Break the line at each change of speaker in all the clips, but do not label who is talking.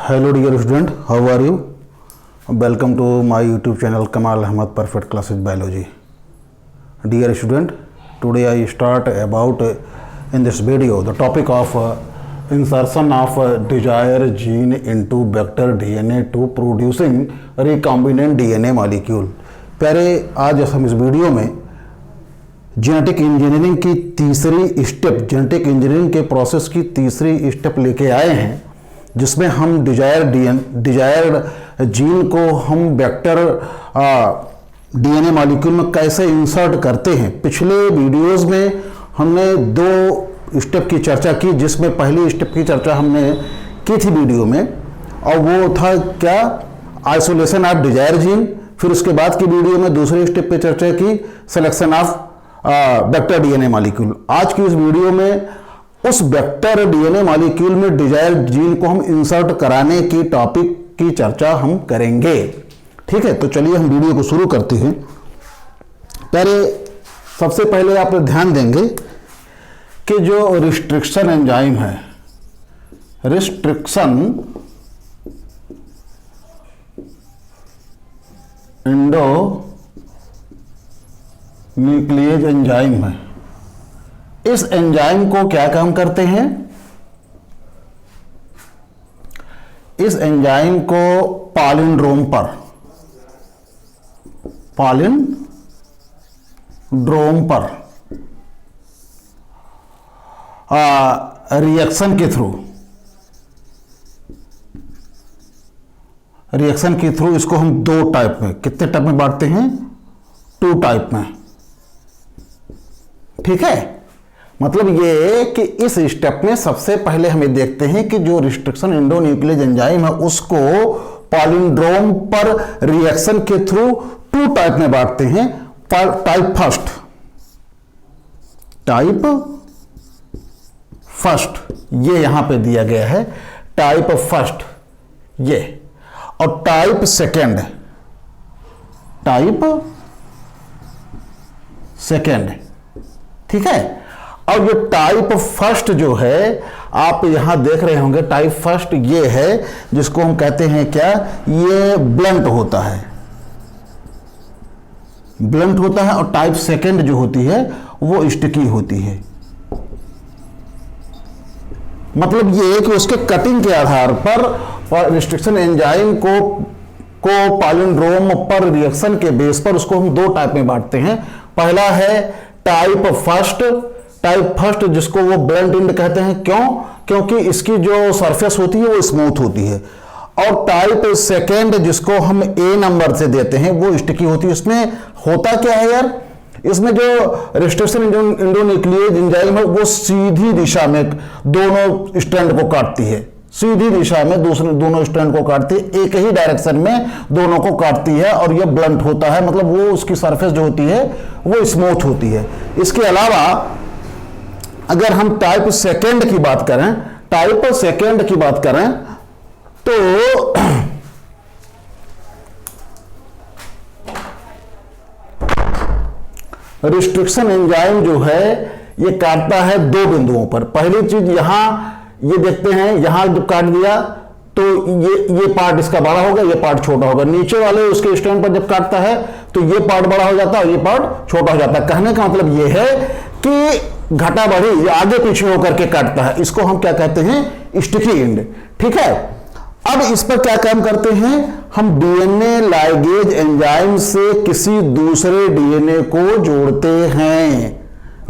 Hello dear student, how are you? Welcome to my YouTube channel Kamal Ahmad Perfect Classes Biology. Dear student, today I start about in this video the topic of insertion of desired gene into vector DNA to producing recombinant DNA molecule. प्यारे आज हम इस video में genetic engineering की तीसरी step, genetic engineering के process की तीसरी स्टेप लेके आए हैं, जिसमें हम डिजायर्ड जीन को हम वेक्टर डीएनए मॉलिक्यूल में कैसे इंसर्ट करते हैं। पिछले वीडियोस में हमने दो स्टेप की चर्चा की, जिसमें पहली स्टेप की चर्चा हमने की थी वीडियो में, और वो था क्या, आइसोलेशन ऑफ डिजायर जीन। फिर उसके बाद की वीडियो में दूसरे स्टेप पे चर्चा की, selection of vector DNA molecule. आज की इस वीडियो में उस वेक्टर डीएनए मॉलिक्यूल में डिजायर जीन को हम इंसर्ट कराने की टॉपिक की चर्चा हम करेंगे। ठीक है, तो चलिए हम वीडियो को शुरू करते हैं। सबसे पहले आप ध्यान देंगे कि जो रिस्ट्रिक्शन एंजाइम है, रिस्ट्रिक्शन इंडो न्यूक्लियेज एंजाइम है, इस एंजाइम को क्या काम करते हैं, इस एंजाइम को पालिंड्रोम पर रिएक्शन के थ्रू इसको हम दो टाइप में, कितने टाइप में बांटते हैं, 2 टाइप में। ठीक है, मतलब ये कि इस स्टेप में सबसे पहले हमें देखते हैं कि जो रिस्ट्रिक्शन एंडोन्यूक्लियेज एंजाइम है उसको पालिंड्रोम पर रिएक्शन के थ्रू 2 टाइप में बांटते हैं। टाइप फर्स्ट ये यहां पे दिया गया है, टाइप फर्स्ट ये, और टाइप सेकेंड ठीक है। और ये टाइप फर्स्ट जो है आप यहां देख रहे होंगे, टाइप फर्स्ट ये है जिसको हम कहते हैं क्या, ये ब्लंट होता है, और टाइप सेकेंड जो होती है वो स्टिकी होती है। मतलब ये कि उसके कटिंग के आधार पर रिस्ट्रिक्शन एंजाइम को पालिंड्रोम पर रिएक्शन के बेस पर उसको हम 2 टाइप में बांटते हैं। पहला है टाइप फर्स्ट जिसको वो ब्लंट एंड कहते हैं, क्योंकि इसकी जो सरफेस होती है वो स्मूथ होती है। और टाइप सेकेंड जिसको हम ए नंबर से देते हैं वो स्टिकी होती है। इसमें होता क्या है यार, इसमें जो रिस्ट्रिक्शन एंडोन्यूक्लियेज एंजाइम है वो सीधी दिशा में दोनों स्ट्रैंड को काटती है, सीधी दिशा में दोनों स्ट्रैंड को काटती है, एक ही डायरेक्शन में दोनों को काटती है, और ये ब्लंट होता है, मतलब वो उसकी सरफेस जो होती है वो स्मूथ होती है। इसके अलावा अगर हम टाइप सेकेंड की बात करें तो रिस्ट्रिक्शन एंजाइम जो है ये काटता है 2 बिंदुओं पर। पहली चीज यहां ये देखते हैं, यहां जब काट दिया तो ये पार्ट इसका बड़ा होगा, ये पार्ट छोटा होगा। नीचे वाले उसके स्टैंड पर जब काटता है तो ये पार्ट बड़ा हो जाता है और ये पार्ट छोटा हो जाता है। कहने का मतलब ये है कि घटा बढ़ी आगे पीछे होकर के काटता है, इसको हम क्या कहते हैं, स्टिकी एंड। ठीक है, अब इस पर क्या काम करते हैं, हम डीएनए लाइगेज एंजाइम से किसी दूसरे डीएनए को जोड़ते हैं।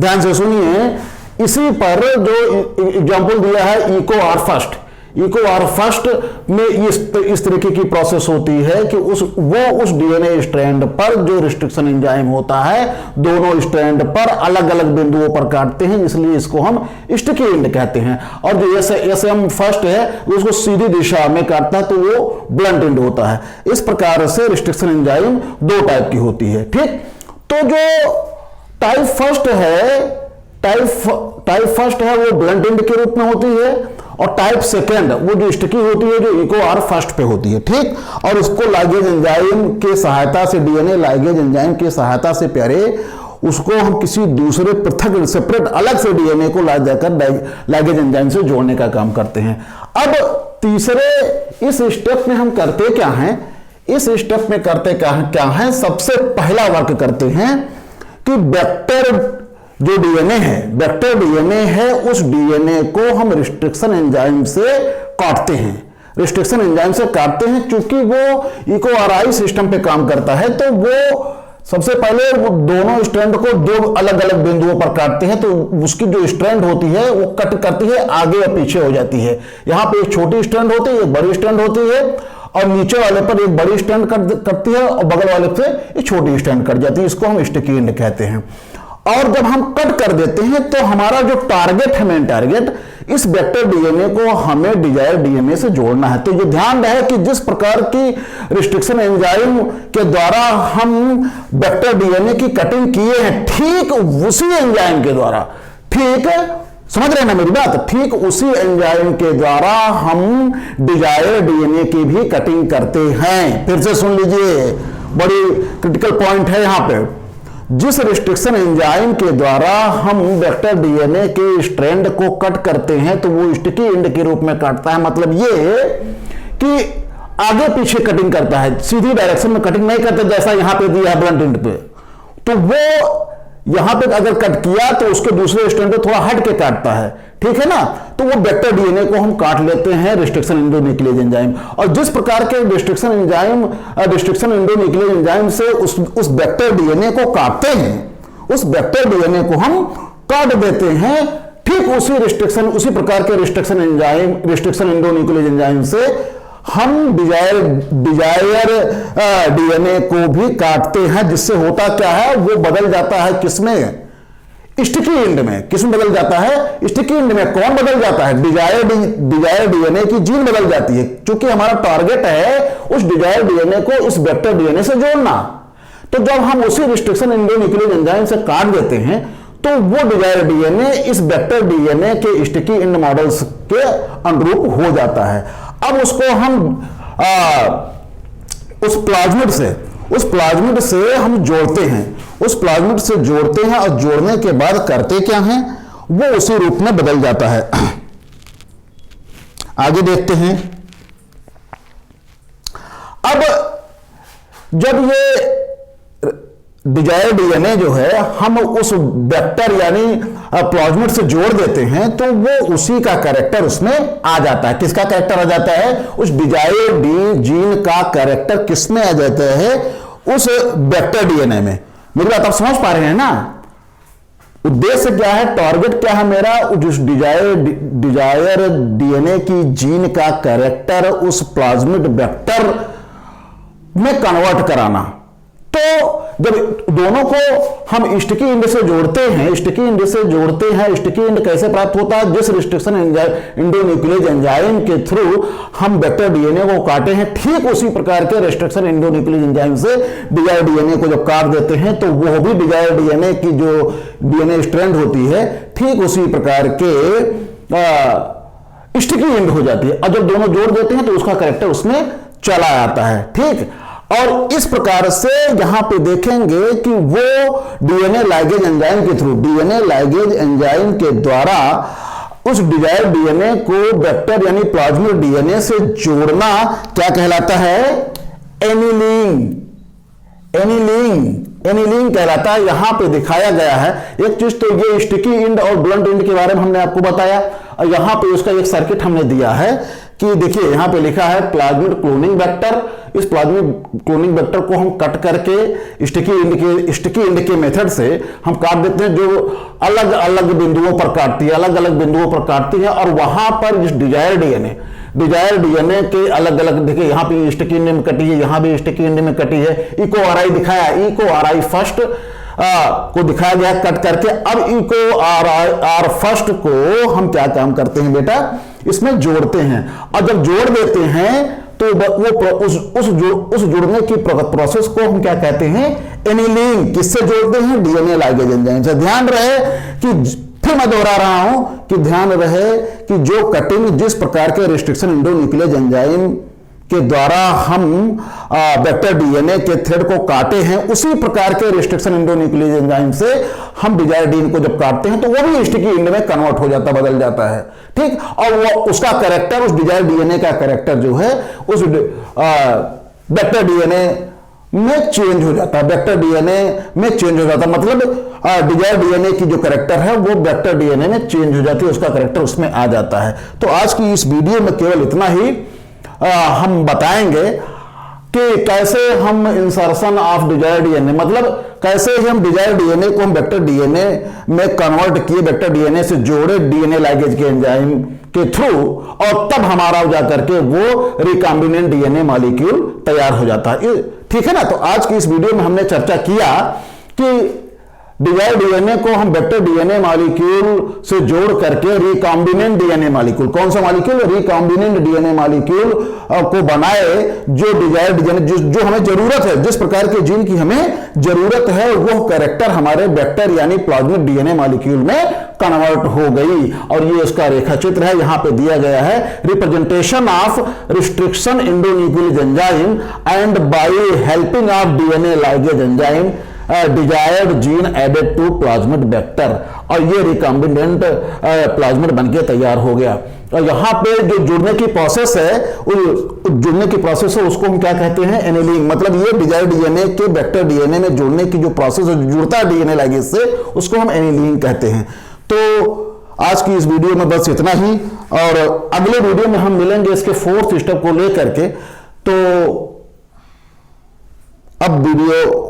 ध्यान से सुनिए, इसी पर जो एग्जांपल दिया है इको आर फर्स्ट में इस तरीके की प्रोसेस होती है कि उस डीएनए स्ट्रैंड पर जो रिस्ट्रिक्शन एंजाइम होता है दोनों स्ट्रैंड पर अलग अलग बिंदुओं पर काटते हैं, इसलिए इसको हम स्टिकी एंड कहते हैं। और जो एसएम फर्स्ट है उसको सीधी दिशा में काटता है तो वो ब्लंट एंड होता है। इस प्रकार से रिस्ट्रिक्शन एंजाइम 2 टाइप की होती है। ठीक, तो जो टाइप फर्स्ट है वो ब्लंट एंड के रूप में होती है, और टाइप सेकेंड वो जो स्टिकी होती है जो इको आर फर्स्ट पे होती है। ठीक, और इसको लाइगेज एंजाइम के सहायता से, डीएनए लाइगेज एंजाइम की सहायता से प्यारे उसको हम किसी दूसरे पृथक सेपरेट अलग से डीएनए को ला जाकर लाइगेज एंजाइम से जोड़ने का काम करते हैं। अब तीसरे इस स्टेप में हम करते क्या हैं, इस स्टेप में करते क्या है, सबसे पहला वर्क करते हैं कि वेक्टर जो डीएनए है, वेक्टर डीएनए है, उस डीएनए को हम रिस्ट्रिक्शन एंजाइम से काटते हैं, रिस्ट्रिक्शन एंजाइम से काटते हैं। क्योंकि वो इकोआरआई सिस्टम पे काम करता है, तो वो सबसे पहले वो दोनों स्ट्रैंड को दो अलग अलग बिंदुओं पर काटते हैं, तो उसकी जो स्ट्रैंड होती है वो कट करती है, आगे या पीछे हो जाती है। यहां पे एक छोटी स्ट्रैंड होती है, एक बड़ी स्ट्रैंड होती है, और नीचे वाले पर एक बड़ी स्ट्रैंड कटती है और बगल वाले पे एक छोटी स्ट्रैंड कट जाती है। इसको हम स्टिकी एंड कहते हैं। और जब हम कट कर देते हैं तो हमारा जो टारगेट है, मेन टारगेट, इस वेक्टर डीएनए को हमें डिजायर डीएनए से जोड़ना है। तो ये ध्यान रहे कि जिस प्रकार की रिस्ट्रिक्शन एंजाइम के द्वारा हम वेक्टर डीएनए की कटिंग किए हैं, ठीक उसी एंजाइम के द्वारा, ठीक समझ रहे हैं ना मेरी बात, ठीक उसी एंजाइम के द्वारा हम डिजायर डीएनए की भी कटिंग करते हैं। फिर से सुन लीजिए, बड़ी क्रिटिकल पॉइंट है यहां पे। जिस रिस्ट्रिक्शन एंजाइम के द्वारा हम वेक्टर डीएनए के स्ट्रैंड को कट करते हैं तो वो स्टिकी एंड के रूप में काटता है। मतलब ये कि आगे पीछे कटिंग करता है, सीधी डायरेक्शन में कटिंग नहीं करता जैसा यहां पे दिया है ब्लंट एंड पे। तो वो यहां पे अगर कट किया तो उसके दूसरे स्ट्रैंड पे थोड़ा हट के काटता है, ठीक है ना। तो वो वेक्टर डीएनए को हम काट लेते हैं रिस्ट्रिक्शन एंडोन्यूक्लियेज एंजाइम। और जिस प्रकार के रिस्ट्रिक्शन एंडोन्यूक्लियेज एंजाइम से उस वेक्टर डीएनए को काटते हैं, उस वेक्टर डीएनए को हम काट देते हैं, ठीक उसी प्रकार के रिस्ट्रिक्शन एंडोन्यूक्लियेज एंजाइम से हम डिजायर डीएनए को भी काटते हैं। जिससे होता क्या है, वो बदल जाता है किसमें, स्टिकी एंड में। किसमें बदल जाता है, स्टिकी एंड में। कौन बदल जाता है, डिजायर डीएनए की जीन बदल जाती है। क्योंकि हमारा टारगेट है उस डिजायर डीएनए को इस वेक्टर डीएनए से जोड़ना। तो जब हम उसी रिस्ट्रिक्शन एंडोन्यूक्लियेज एंजाइम से काट देते हैं तो वो डिजायर डीएनए इस वेक्टर डीएनए के स्टिकी एंड मॉडल्स के अनुरूप हो जाता है। अब उसको हम उस प्लाज्मिड से हम जोड़ते हैं, उस प्लाज्मिड से जोड़ते हैं, और जोड़ने के बाद करते क्या हैं, वो उसी रूप में बदल जाता है। आगे देखते हैं। अब जब ये डिजायर डीएनए जो है हम उस वेक्टर यानी प्लाज्मिड से जोड़ देते हैं तो वो उसी का कैरेक्टर उसमें आ जाता है। किसका कैरेक्टर आ जाता है, उस डिजायर डी जीन का कैरेक्टर किसमें आ जाता है, उस वेक्टर डीएनए में। मेरी बात आप समझ पा रहे हैं ना। उद्देश्य क्या है, टारगेट क्या है मेरा, उस डिजायर डीएनए की जीन का कैरेक्टर उस प्लाज्मिड वेक्टर में कन्वर्ट कराना। तो जब दोनों को हम स्टिकी एंड से जोड़ते हैं, स्टिकी एंड कैसे प्राप्त होता है, जिस रिस्ट्रिक्शन एंडोन्यूक्लियेज एंजाइम के थ्रू हम वेक्टर डीएनए को काटे हैं, ठीक उसी प्रकार के रिस्ट्रिक्शन एंडोन्यूक्लियेज एंजाइम से डिजायर डीएनए को जब काट देते हैं तो वो भी डिजायर डीएनए की जो डीएनए स्ट्रैंड होती है, ठीक उसी प्रकार के स्टिकी एंड हो जाती है। और जब दोनों जोड़ देते हैं तो उसका कैरेक्टर उसमें चला आता है, ठीक। और इस प्रकार से यहां पे देखेंगे कि वो डीएनए लाइगेज एंजाइम के थ्रू, डीएनए लाइगेज एंजाइम के द्वारा उस डिजायर डीएनए को वेक्टर यानी प्लाज्मिड डीएनए से जोड़ना क्या कहलाता है, एनीलिंग कहलाता है। यहां पे दिखाया गया है एक चीज, तो ये स्टिकी एंड और ब्लंट एंड के बारे में हमने आपको बताया, और यहां पे उसका एक सर्किट हमने दिया है कि देखिए यहां पे लिखा है प्लाज्मिड क्लोनिंग वेक्टर। इस प्लाज्मिड क्लोनिंग वेक्टर को हम कट करके स्टिकी एंड के मेथड से हम काट देते हैं, जो अलग अलग बिंदुओं पर काटती है, और वहां पर इस डिजायर डीएनए के अलग अलग, देखिए यहां पे स्टिकी एंड में कटी है, यहां भी स्टिकी एंड में कटी है। इकोआरआई दिखाया, इकोआरआई फर्स्ट को दिखाया गया कट करके। अब इकोआरआई फर्स्ट को हम क्या काम करते हैं बेटा, इसमें जोड़ते हैं, और जब जोड़ देते हैं तो वो उस जुड़ने की प्रोसेस को हम क्या कहते हैं, एनीलिंग। किससे जोड़ते हैं, डीएनए लाइगेज एंजाइम से। ध्यान रहे कि, फिर मैं दोहरा रहा हूं कि ध्यान रहे कि जो कटिंग जिस प्रकार के रिस्ट्रिक्शन एंडोन्यूक्लियेज एंजाइम के द्वारा हम वेक्टर डीएनए के थ्रेड को काटे हैं, उसी प्रकार के रिस्ट्रिक्शन एंडोन्यूक्लियस एंजाइम से हम डिजायर्ड डीएनए को जब काटते हैं तो वो भी स्टिकी एंड में कन्वर्ट हो जाता, बदल जाता है, ठीक। और वो उसका कैरेक्टर, उस डिजायर्ड डीएनए का कैरेक्टर जो है उस वेक्टर डीएनए में चेंज हो जाता है, वेक्टर डीएनए में चेंज हो जाता है, मतलब डिजायर्ड डीएनए की जो कैरेक्टर है वो वेक्टर डीएनए में चेंज हो जाती है, उसका कैरेक्टर उसमें आ जाता है। तो आज की इस वीडियो में केवल इतना ही हम बताएंगे कि कैसे हम इंसर्शन ऑफ डिजायर्ड डीएनए, मतलब कैसे हम डिजायर्ड डीएनए को हम वेक्टर डीएनए में कन्वर्ट किए, वेक्टर डीएनए से जोड़े डीएनए लाइगेज के एंजाइम के थ्रू, और तब हमारा जाकर के वो रिकॉम्बिनेंट डीएनए मॉलिक्यूल तैयार हो जाता है, ठीक है ना। तो आज की इस वीडियो में हमने चर्चा किया कि डिजायर्ड डीएनए को हम वेक्टर डीएनए मॉलिक्यूल से जोड़ करके रिकॉम्बिनेंट डीएनए मॉलिक्यूल, कौन सा मॉलिक्यूल, रिकॉम्बिनेंट डीएनए मॉलिक्यूल को बनाए, जो डिजायर्ड डीएनए जो हमें जरूरत है, जिस प्रकार के जीन की हमें जरूरत है वो कैरेक्टर हमारे वेक्टर यानी प्लाज्मिड डीएनए मॉलिक्यूल में कन्वर्ट हो गई। और ये उसका रेखा चित्र है, यहां पे दिया गया है, representation of restriction endonuclease enzyme and by helping of DNA ligase enzyme desired gene added to plasmid vector, और ये रिकॉम्बिनेंट प्लाज्मिड बनके तैयार हो गया। और यहां पे जो जुड़ने की प्रोसेस है, जुड़ने की प्रोसेस है उसको हम क्या कहते हैं, एनिलिंग, मतलब ये डिजायर्ड डीएनए के वेक्टर डीएनए में जुड़ने की जो प्रोसेस है, जुड़ता है डीएनए लाइगेज से, उसको हम एनिलिंग कहते हैं। तो आज की इस वीडियो में बस इतना ही, और अगले वीडियो में हम मिलेंगे इसके फोर्थ स्टेप को लेकर के। तो अब वीडियो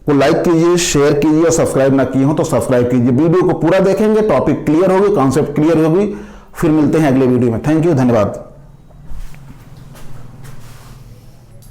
को लाइक कीजिए, शेयर कीजिए, और सब्सक्राइब ना किए हो तो सब्सक्राइब कीजिए। वीडियो को पूरा देखेंगे, टॉपिक क्लियर होगी, कॉन्सेप्ट क्लियर होगी। फिर मिलते हैं अगले वीडियो में। थैंक यू, धन्यवाद।